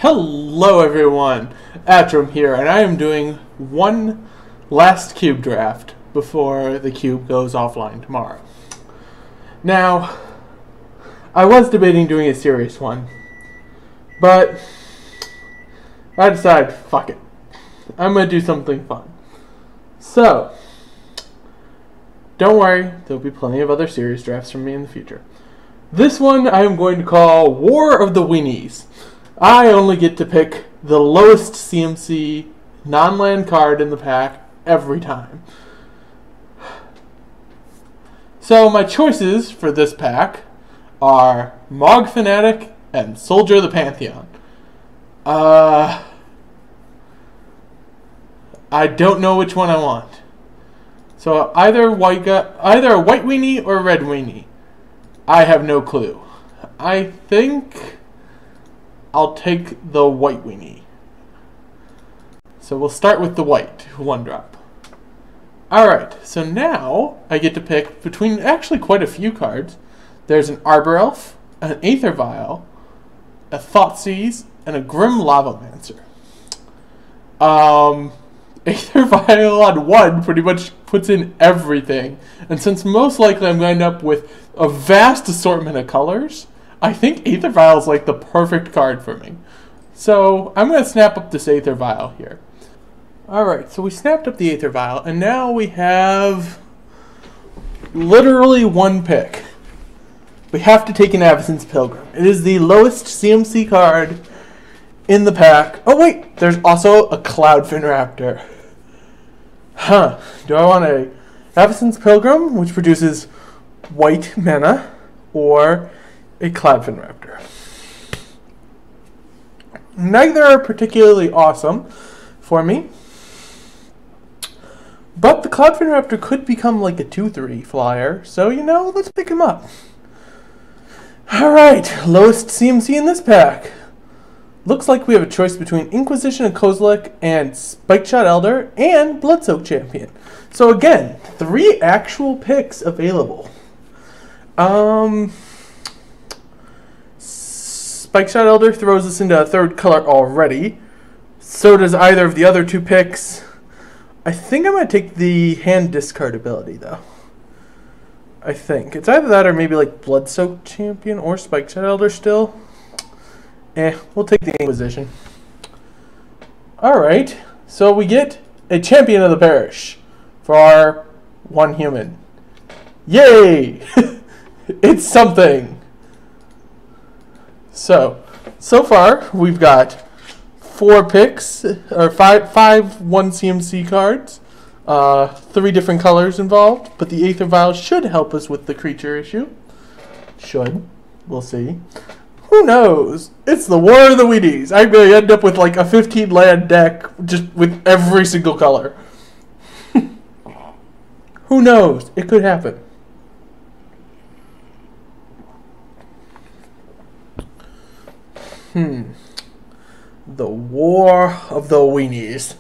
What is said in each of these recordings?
Hello everyone, Atrum here, and I am doing one last cube draft before the cube goes offline tomorrow. Now, I was debating doing a serious one, but I decided, fuck it, I'm going to do something fun. So, don't worry, there'll be plenty of other serious drafts from me in the future. This one I am going to call War of the Weenies. I only get to pick the lowest CMC non-land card in the pack every time. So my choices for this pack are Mog Fanatic and Soldier of the Pantheon. I don't know which one I want. So either a white weenie or a red weenie. I have no clue. I think I'll take the white weenie. So we'll start with the white, one drop. Alright, so now I get to pick between actually quite a few cards. There's an Arbor Elf, an Aether Vial, a Thoughtseize, and a Grim Lavamancer. Aether Vial on one pretty much puts in everything. And since most likely I'm going to end up with a vast assortment of colors, I think Aether Vial is like the perfect card for me. So I'm going to snap up this Aether Vial here. Alright, so we snapped up the Aether Vial, and now we have literally one pick. We have to take an Avacyn's Pilgrim. It is the lowest CMC card in the pack. Oh wait, there's also a Cloudfin Raptor. Huh, do I want a Avacyn's Pilgrim, which produces white mana, or a Cloudfin Raptor? Neither are particularly awesome for me, but the Cloudfin Raptor could become like a 2/3 flyer, so you know, let's pick him up. Alright, lowest CMC in this pack. Looks like we have a choice between Inquisition of Kozilek and Spikeshot Elder and Bloodsoak Champion. So again, 3 actual picks available. Spikeshot Elder throws us into a third color already. So does either of the other 2 picks. I think I'm going to take the hand discard ability, though. I think. It's either that or maybe like Bloodsoak Champion or Spikeshot Elder still. We'll take the Inquisition. Alright, so we get a Champion of the Parish for our one human. Yay! It's something! So far we've got 4 picks, or five 1 CMC cards, 3 different colors involved, but the Aether Vial should help us with the creature issue. Should. We'll see. Who knows? It's the War of the Weenies. I'm going to end up with like a 15 land deck just with every single color. Who knows? It could happen. The War of the Weenies.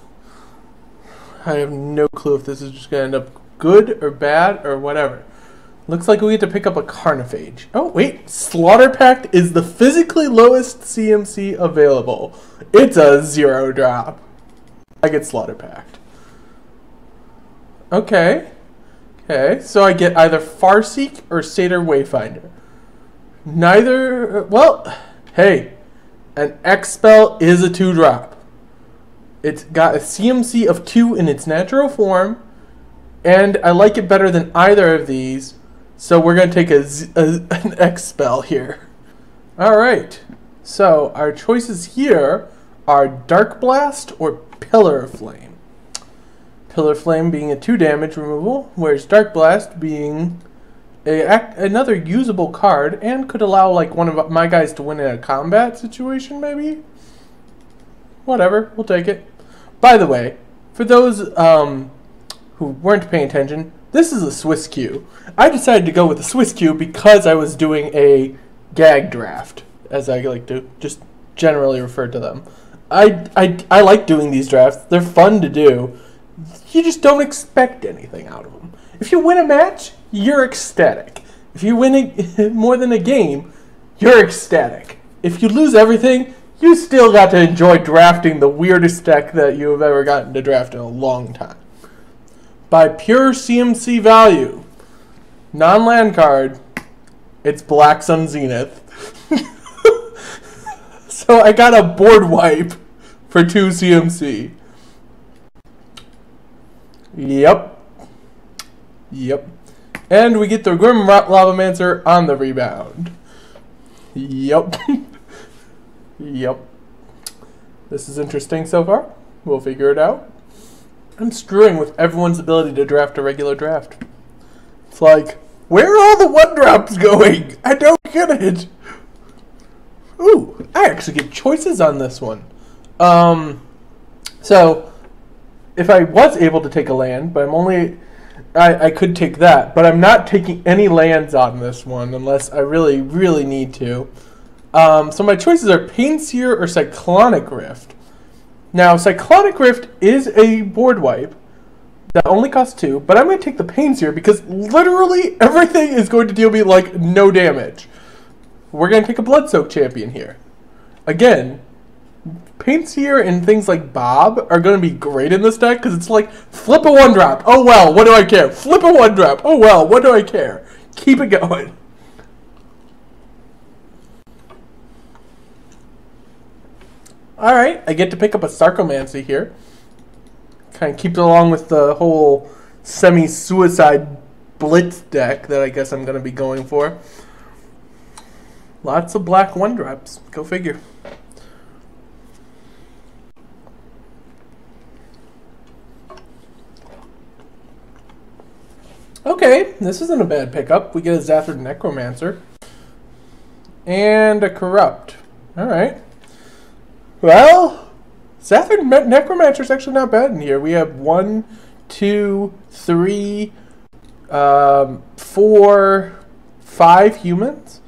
I have no clue if this is just going to end up good or bad or whatever. Looks like we get to pick up a Carnophage. Oh, wait. Slaughter Pact is the physically lowest CMC available. It's a 0 drop. I get Slaughter Pact. Okay. Okay, so I get either Farseek or Satyr Wayfinder. Neither... Well, hey. An X-Spell is a 2 drop. It's got a CMC of 2 in its natural form, and I like it better than either of these. So we're going to take an X-Spell here. Alright, so our choices here are Dark Blast or Pillar of Flame. Pillar of Flame being a 2 damage removal, whereas Dark Blast being another usable card and could allow like one of my guys to win in a combat situation maybe? Whatever, we'll take it. By the way, for those who weren't paying attention, this is a Swiss queue. I decided to go with a Swiss queue because I was doing a Gag Draft, as I like to just generally refer to them. I like doing these drafts. They're fun to do. You just don't expect anything out of them. If you win a match, you're ecstatic. If you win more than a game, you're ecstatic. If you lose everything, you still got to enjoy drafting the weirdest deck that you have ever gotten to draft in a long time. By pure CMC value, non-land card, it's Black Sun Zenith. So I got a board wipe for 2 CMC. Yep. And we get the Grim Lavamancer on the rebound. Yep. This is interesting so far. We'll figure it out. I'm screwing with everyone's ability to draft a regular draft. It's like, where are all the 1-drops going? I don't get it. Ooh, I actually get choices on this one. So, if I was able to take a land, but I could take that, but I'm not taking any lands on this one unless I really, really need to. So my choices are Painseer or Cyclonic Rift. Now, Cyclonic Rift is a board wipe that only costs 2, but I'm going to take the Painseer because literally everything is going to deal me like no damage. We're going to take a Bloodsoak Champion here. Again, Painseer and things like Bob are going to be great in this deck because it's like, flip a 1-drop. Oh well, what do I care? Flip a 1-drop. Oh well, what do I care? Keep it going. Alright, I get to pick up a Sarcomancy here. Kind of keeps along with the whole semi-suicide blitz deck that I guess I'm going to be going for. Lots of black 1-drops. Go figure. Okay, this isn't a bad pickup. We get a Zathrid Necromancer. And a Corrupt. Alright. Well, Zathrid Necromancer is actually not bad in here. We have 1, 2, 3, 4, 5 humans.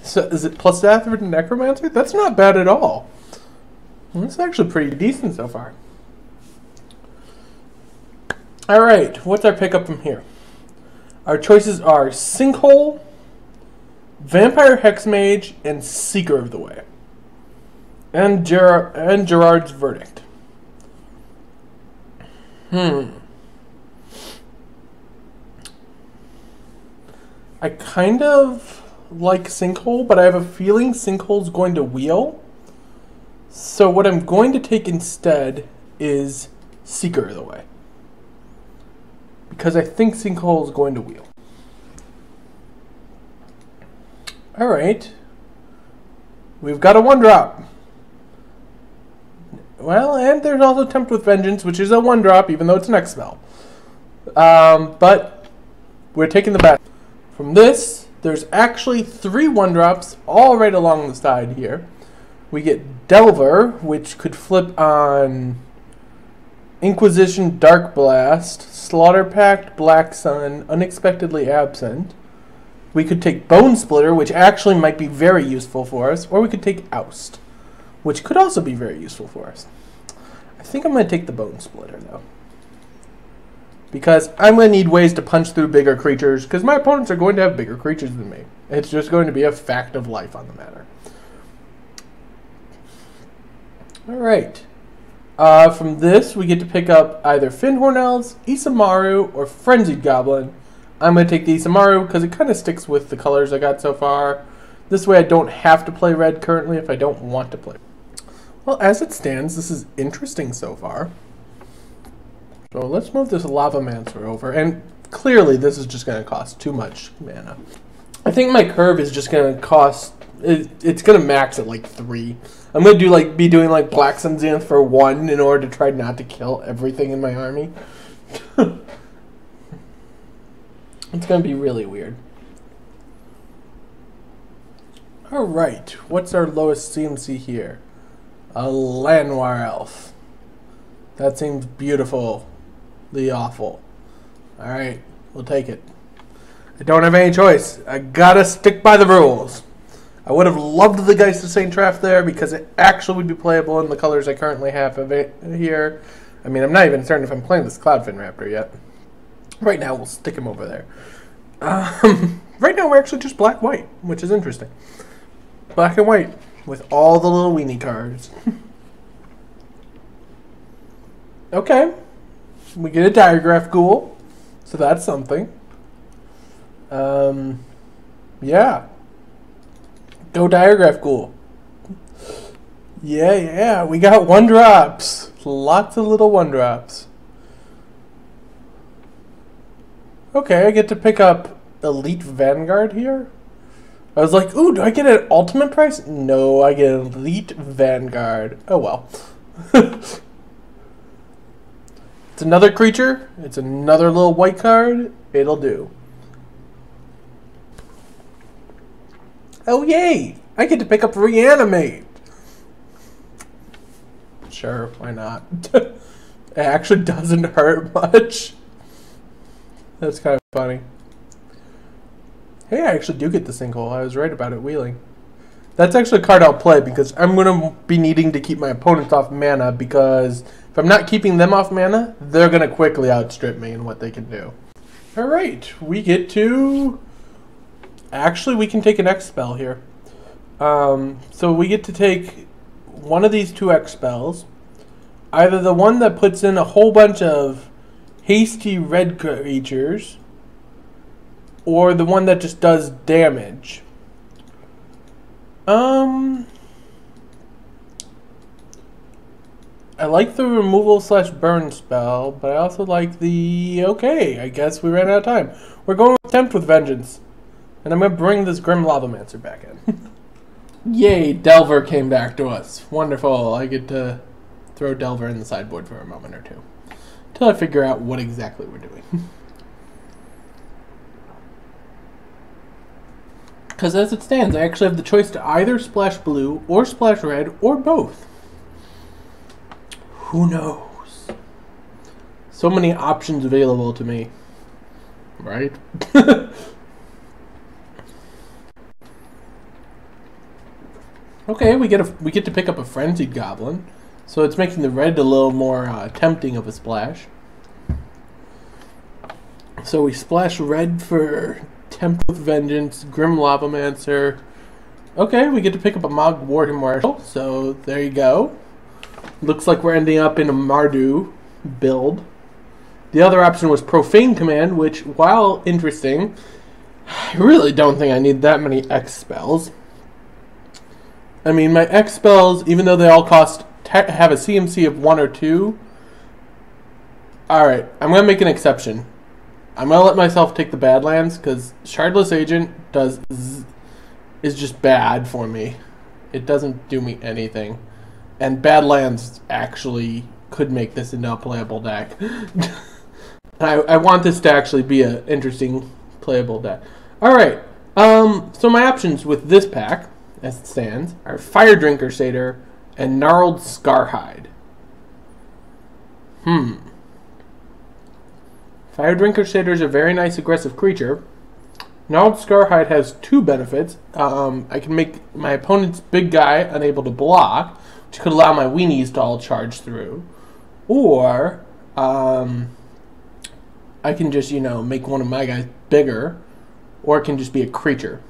So is it plus Zathrid Necromancer? That's not bad at all. That's actually pretty decent so far. Alright, what's our pickup from here? Our choices are Sinkhole, Vampire Hexmage, and Seeker of the Way. And Gerard's Verdict. I kind of like Sinkhole, but I have a feeling Sinkhole's going to wheel. So what I'm going to take instead is Seeker of the Way. Because I think Sinkhole is going to wheel. Alright. We've got a 1-drop. Well, and there's also Tempt with Vengeance, which is a 1-drop, even though it's an X spell. But we're taking the bet. From this, there's actually 3 1-drops all right along the side here. We get Delver, which could flip on Inquisition Dark Blast, Slaughter Pact, Black Sun, Unexpectedly Absent. We could take Bone Splitter, which actually might be very useful for us, or we could take Oust, which could also be very useful for us. I think I'm going to take the Bone Splitter, though, because I'm going to need ways to punch through bigger creatures, because my opponents are going to have bigger creatures than me. It's just going to be a fact of life on the matter. Alright. From this, we get to pick up either Fyndhorn Elves, Isamaru, or Frenzied Goblin. I'm going to take the Isamaru because it kind of sticks with the colors I got so far. This way I don't have to play red currently if I don't want to play. Well, as it stands, this is interesting so far. So let's move this Lavamancer over. And clearly this is just going to cost too much mana. I think my curve is just going to cost... It's going to max at like 3. I'm going to be doing like Black Sun Zenith for 1 in order to try not to kill everything in my army. It's going to be really weird. Alright, what's our lowest CMC here? A Llanowar Elf. That seems beautifully awful. Alright, we'll take it. I don't have any choice. I gotta stick by the rules. I would have loved the Geist of St. Traff there because it actually would be playable in the colors I currently have of it here. I mean, I'm not even certain if I'm playing this Cloudfin Raptor yet. Right now, we'll stick him over there. Right now, we're actually just black-white, which is interesting. Black and white. with all the little weenie cards. Okay. We get a Diagraph Ghoul. So that's something. Yeah. Go Diagraph Ghoul. Yeah. We got 1-drops. Lots of little 1-drops. Okay, I get to pick up Elite Vanguard here. I was like, ooh, do I get an ultimate price? No, I get an Elite Vanguard. Oh well. It's another creature. It's another little white card. It'll do. Oh, yay! I get to pick up Reanimate. Sure, why not? It actually doesn't hurt much. That's kind of funny. Hey, I actually do get the sinkhole. I was right about it wheeling. That's actually a card I'll play because I'm going to be needing to keep my opponents off mana, because if I'm not keeping them off mana, they're going to quickly outstrip me in what they can do. Alright, we get to... Actually, we can take an X spell here. So we get to take one of these 2 X spells. Either the one that puts in a whole bunch of hasty red creatures, or the one that just does damage. I like the removal / burn spell, but I also like the... Okay, I guess we ran out of time. We're going with Tempt with Vengeance. And I'm going to bring this Grim Lavamancer back in. Yay, Delver came back to us. Wonderful. I get to throw Delver in the sideboard for a moment or two, until I figure out what exactly we're doing. Because as it stands, I actually have the choice to either splash blue or splash red or both. Who knows? So many options available to me. Right? Okay, we get to pick up a Frenzied Goblin. So it's making the red a little more tempting of a splash. So we splash red for Tempt with Vengeance, Grim Lavamancer. Okay, we get to pick up a Mog Warden Marshal, so there you go. Looks like we're ending up in a Mardu build. The other option was Profane Command, which, while interesting, I really don't think I need that many X spells. I mean, my X spells, even though they all have a CMC of 1 or 2. Alright, I'm going to make an exception. I'm going to let myself take the Badlands, because Shardless Agent is just bad for me. It doesn't do me anything. And Badlands actually could make this into a playable deck. I want this to actually be an interesting playable deck. Alright, so my options with this pack, as it stands, are Fire Drinker Satyr and Gnarled Scarhide. Fire Drinker Satyr is a very nice aggressive creature. Gnarled Scarhide has 2 benefits. I can make my opponent's big guy unable to block, which could allow my Weenies to all charge through. Or, I can just, make one of my guys bigger, or it can just be a creature.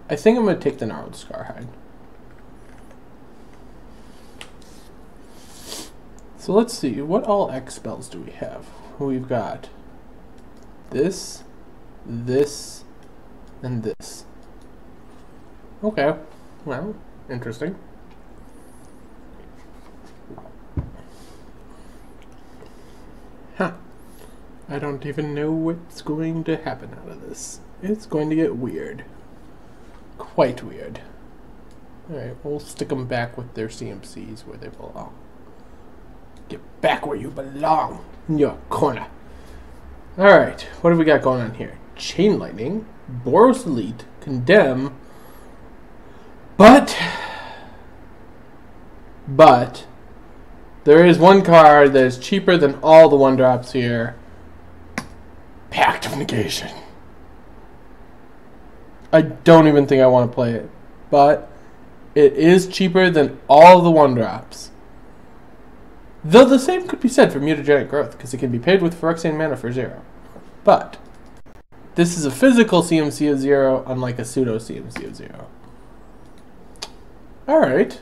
I think I'm going to take the Gnarled Scarhide. So let's see, what all X spells do we have? We've got this, this, and this. Okay, well, interesting. Huh. I don't even know what's going to happen out of this. It's going to get weird. Quite weird. Alright, we'll stick them back with their CMCs where they belong. Get back where you belong, in your corner. Alright, what have we got going on here? Chain Lightning, Boros Elite, Condemn, but there is one card that is cheaper than all the 1-drops here. Pact of Negation. I don't even think I want to play it, but it is cheaper than all the 1-drops. Though the same could be said for Mutagenic Growth, because it can be paid with Phyrexian mana for 0. But this is a physical CMC of 0, unlike a pseudo CMC of 0. Alright.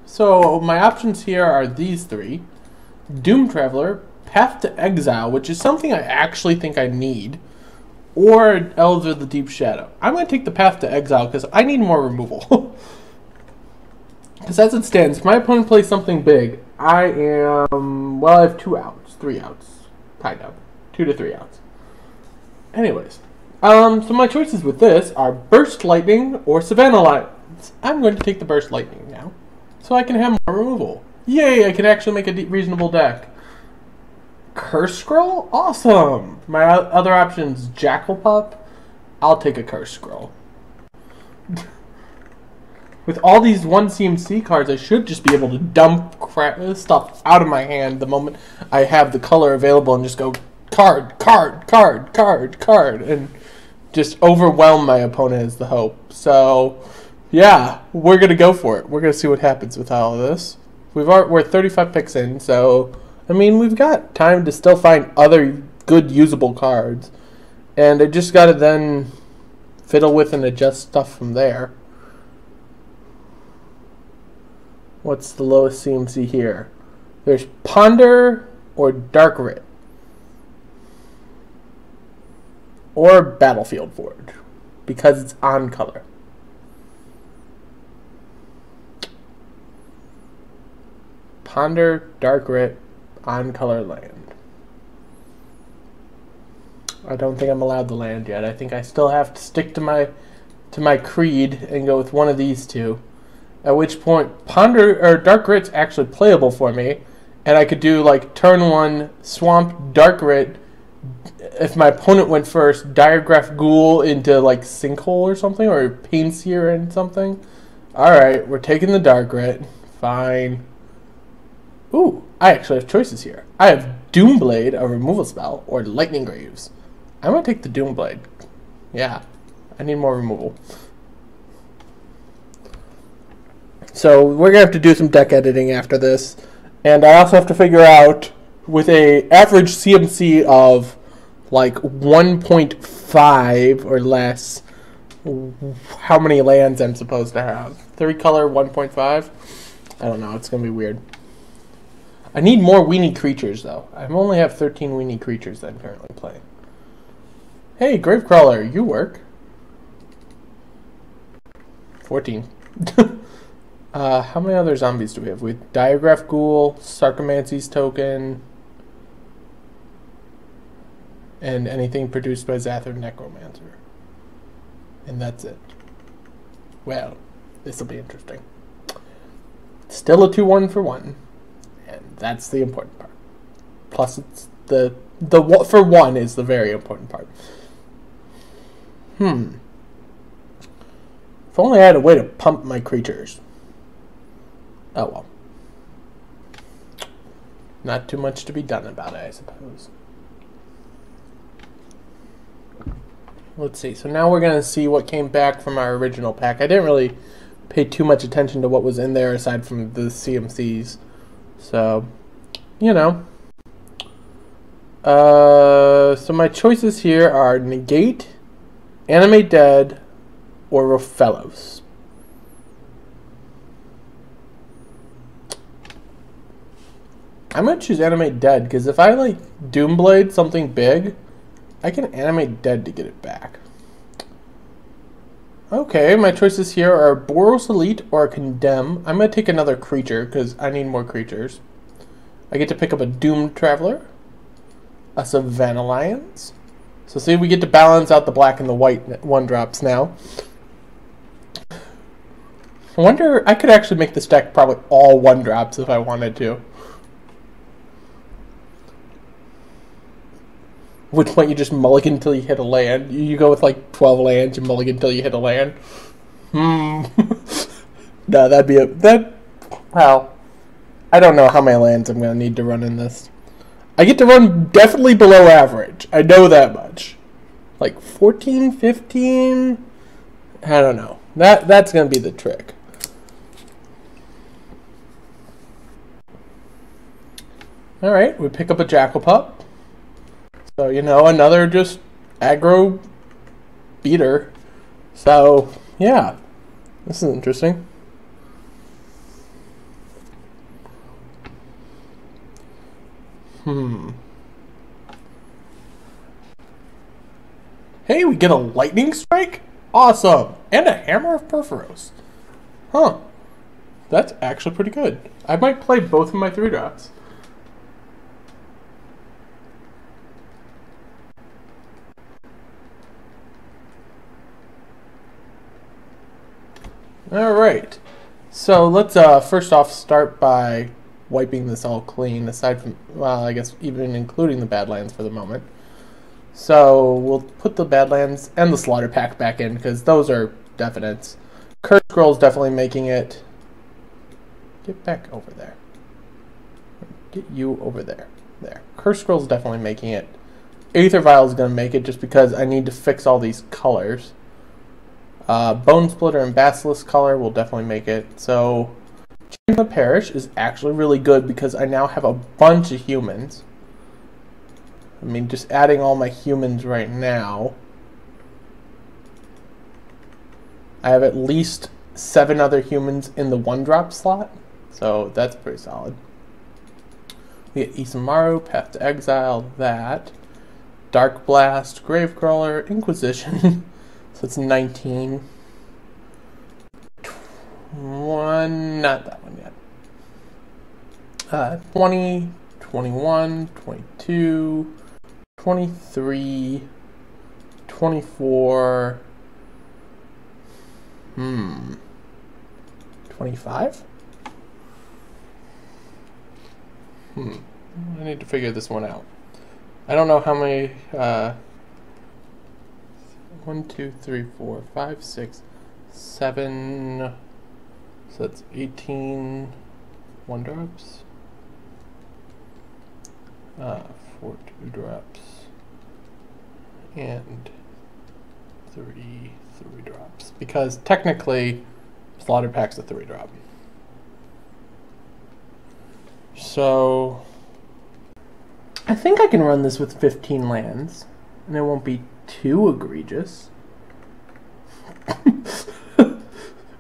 So my options here are these three. Doom Traveler, Path to Exile, which is something I actually think I need, or Elves of the Deep Shadow. I'm going to take the Path to Exile because I need more removal. Because as it stands, if my opponent plays something big, I am... well, I have 2 outs. 3 outs. Kind of. 2 to 3 outs. Anyways. So my choices with this are Burst Lightning or Savannah Lions. I'm going to take the Burst Lightning now, so I can have more removal. Yay, I can actually make a reasonable deck. Curse Scroll? Awesome! My other options, Jackal Pup. I'll take a Curse Scroll. With all these 1 CMC cards, I should just be able to dump stuff out of my hand the moment I have the color available and just go card, card, card, card, card, and just overwhelm my opponent is the hope. So, yeah, we're going to go for it. We're going to see what happens with all of this. We're 35 picks in, so, I mean, we've got time to still find other good usable cards. And I just got to then fiddle with and adjust stuff from there. What's the lowest CMC here? There's Ponder or Dark Rit. Or Battlefield Forge, because it's on color. Ponder, Dark Rit, on color land. I don't think I'm allowed the land yet. I think I still have to stick to my creed and go with one of these two. At which point, Ponder or Dark Rit's actually playable for me, and I could do like turn 1 Swamp Dark Rit. If my opponent went first, Diregraph Ghoul into like Sinkhole or something, or Painseer and something. Alright, we're taking the Dark Rit. Fine. Ooh, I actually have choices here. I have Doomblade, a removal spell, or Lightning Greaves. I'm going to take the Doomblade. Yeah, I need more removal. So we're going to have to do some deck editing after this. And I also have to figure out, with a average CMC of like 1.5 or less, how many lands I'm supposed to have. 3 color, 1.5? I don't know, it's going to be weird. I need more weenie creatures, though. I only have 13 weenie creatures that I'm currently playing. Hey, Gravecrawler, you work. 14. How many other zombies do we have? We have Diregraph Ghoul, Sarcomancy's Token, and anything produced by Zathor Necromancer. And that's it. Well, this will be interesting. Still a 2-1 for 1. And that's the important part. Plus, it's the for 1 is the very important part. If only I had a way to pump my creatures. Oh well. Not too much to be done about it, I suppose. Let's see. So now we're going to see what came back from our original pack. I didn't really pay too much attention to what was in there aside from the CMCs. So, you know. So my choices here are Negate, Animate Dead, or Rofellos. I'm going to choose Animate Dead, because if I, like, Doomblade something big, I can Animate Dead to get it back. Okay, my choices here are Boros Elite or Condemn. I'm going to take another creature, because I need more creatures. I get to pick up a Doom Traveler, a Savannah Lions. So see, we get to balance out the black and the white 1-drops now. I wonder, I could actually make this deck probably all 1-drops if I wanted to. At which point you just mulligan until you hit a land. You go with like 12 lands, you mulligan until you hit a land. No, that'd be well, I don't know how many lands I'm going to need to run in this. I get to run definitely below average. I know that much. Like 14, 15? I don't know. That's going to be the trick. Alright, we pick up a Jackal Pup. So, you know, another just aggro beater. So, yeah. This is interesting. Hey, we get a lightning strike? Awesome! And a hammer of Perforos. Huh. That's actually pretty good. I might play both of my 3-drops. Alright. So let's first off start by wiping this all clean, aside from, well, I guess even including the Badlands for the moment. So we'll put the Badlands and the Slaughter Pack back in, because those are definites. Curse Scroll's definitely making it. Get back over there. Get you over there. There. Curse Scroll's definitely making it. Aether Vial's going to make it just because I need to fix all these colors. Bone Splitter and Basilisk color will definitely make it. So Chain of the Parish is actually really good because I now have a bunch of humans. I mean, just adding all my humans right now. I have at least 7 other humans in the 1-drop slot. So that's pretty solid. We get Isamaru, Path to Exile, that. Dark Blast, Gravecrawler, Inquisition. So it's 19. Not that one yet. 20, 21, 22, 23, 24, 25? I need to figure this one out. I don't know how many, 1, 2, 3, 4, 5, 6, 7, so that's 18 1-drops. 4 2-drops. And 3 3-drops. Because technically, Slaughter Pack's a 3-drop. So, I think I can run this with 15 lands, and it won't be too egregious.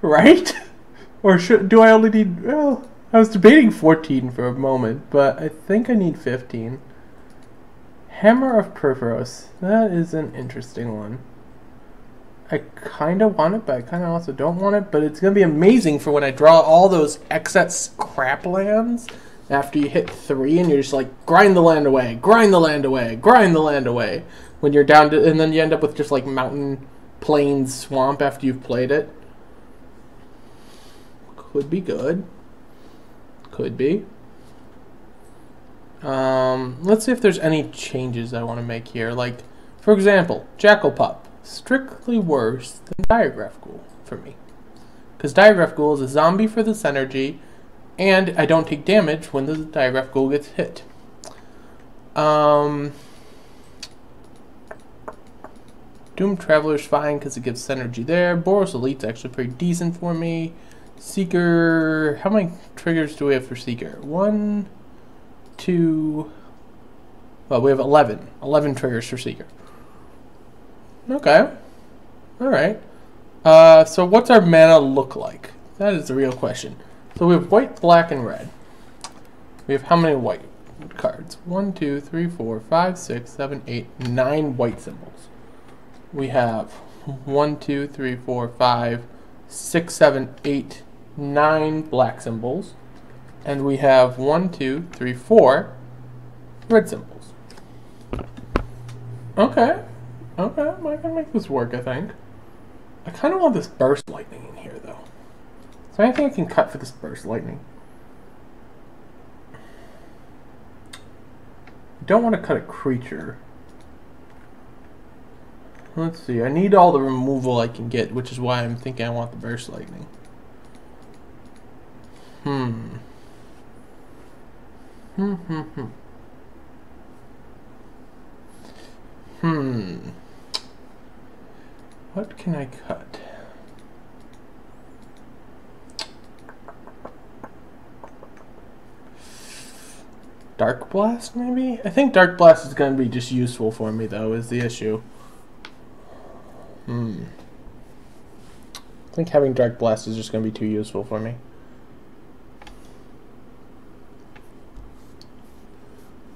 Right? Or do I only need... Well, I was debating 14 for a moment, but I think I need 15. Hammer of Perforos. That is an interesting one. I kind of want it, but I kind of also don't want it. But it's going to be amazing for when I draw all those excess crap lands after you hit 3 and you're just like, grind the land away, grind the land away, grind the land away. When you're down to... And then you end up with just like mountain, plains, swamp after you've played it. Could be good. Could be. Let's see if there's any changes I want to make here. Like, for example, Jackal Pup. Strictly worse than Diagraph Ghoul for me. Because Diagraph Ghoul is a zombie for this energy, and I don't take damage when the Diagraph Ghoul gets hit. Doom Traveler's fine because it gives synergy there. Boros Elite's actually pretty decent for me. Seeker, how many triggers do we have for Seeker? 1, 2, well, we have 11. 11 triggers for Seeker. Okay. Alright. So what's our mana look like? That is the real question. So we have white, black, and red. We have how many white cards? 1, 2, 3, 4, 5, 6, 7, 8, 9 white symbols. We have 1, 2, 3, 4, 5, 6, 7, 8, 9 black symbols, and we have 1, 2, 3, 4 red symbols. Okay, okay, I can make this work, I think. I kind of want this burst lightning in here, though. So anything I can cut for this burst lightning? I don't want to cut a creature. Let's see, I need all the removal I can get, which is why I'm thinking I want the burst lightning. What can I cut? Dark Blast, maybe? I think Dark Blast is going to be just useful for me, though, is the issue. I think having Dark Blast is just going to be too useful for me.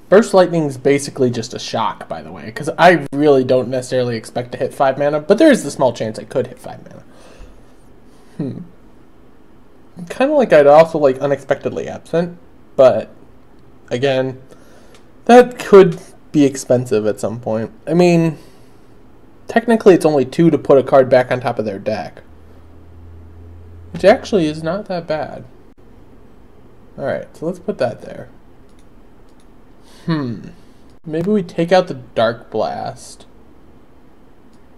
Burst Lightning is basically just a shock, by the way, because I really don't necessarily expect to hit 5 mana, but there is the small chance I could hit 5 mana. Kind of like I'd also like Unexpectedly Absent, but again, that could be expensive at some point. I mean, technically it's only 2 to put a card back on top of their deck, which actually is not that bad. Alright, so let's put that there. Maybe we take out the Dark Blast.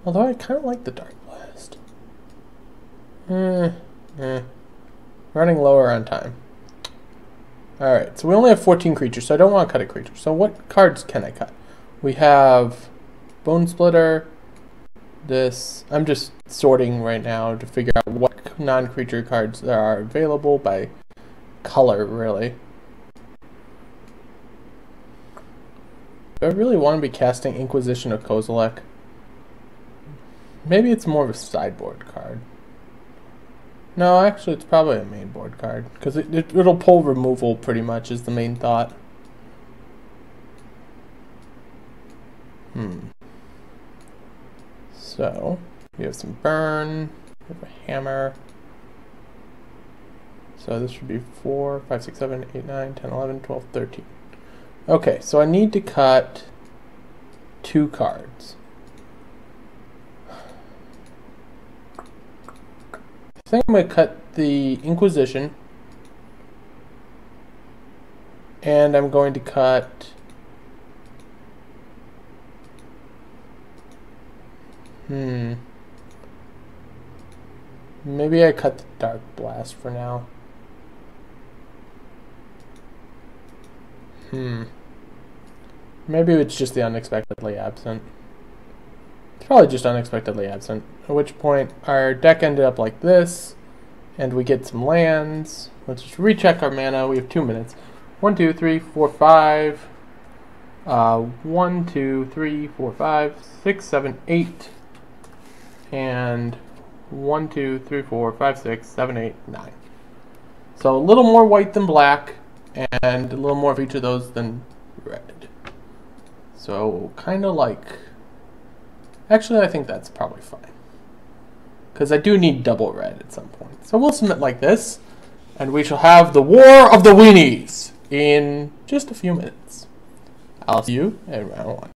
Although I kind of like the Dark Blast. Running lower on time. Alright, so we only have 14 creatures, so I don't want to cut a creature. So what cards can I cut? We have Bone Splitter, this. I'm just sorting right now to figure out what non-creature cards there are available by color, really. Do I really want to be casting Inquisition of Kozilek? Maybe it's more of a sideboard card. No, actually it's probably a main board card, because it'll pull removal pretty much is the main thought. So, we have some burn, we have a hammer. So this should be 4, 5, 6, 7, 8, 9, 10, 11, 12, 13. Okay, so I need to cut 2 cards. I think I'm going to cut the Inquisition. And I'm going to cut... Maybe I cut the Dark Blast for now. Maybe it's just the Unexpectedly Absent. It's probably just Unexpectedly Absent. At which point our deck ended up like this, and we get some lands. Let's just recheck our mana. We have 2 minutes. 1, 2, 3, 4, 5. 1, 2, 3, 4, 5, 6, 7, 8. And 1, 2, 3, 4, 5, 6, 7, 8, 9. So a little more white than black, and a little more of each of those than red. So kind of like... Actually, I think that's probably fine, because I do need double red at some point. So we'll submit like this, and we shall have the War of the Weenies in just a few minutes. I'll see you in round 1.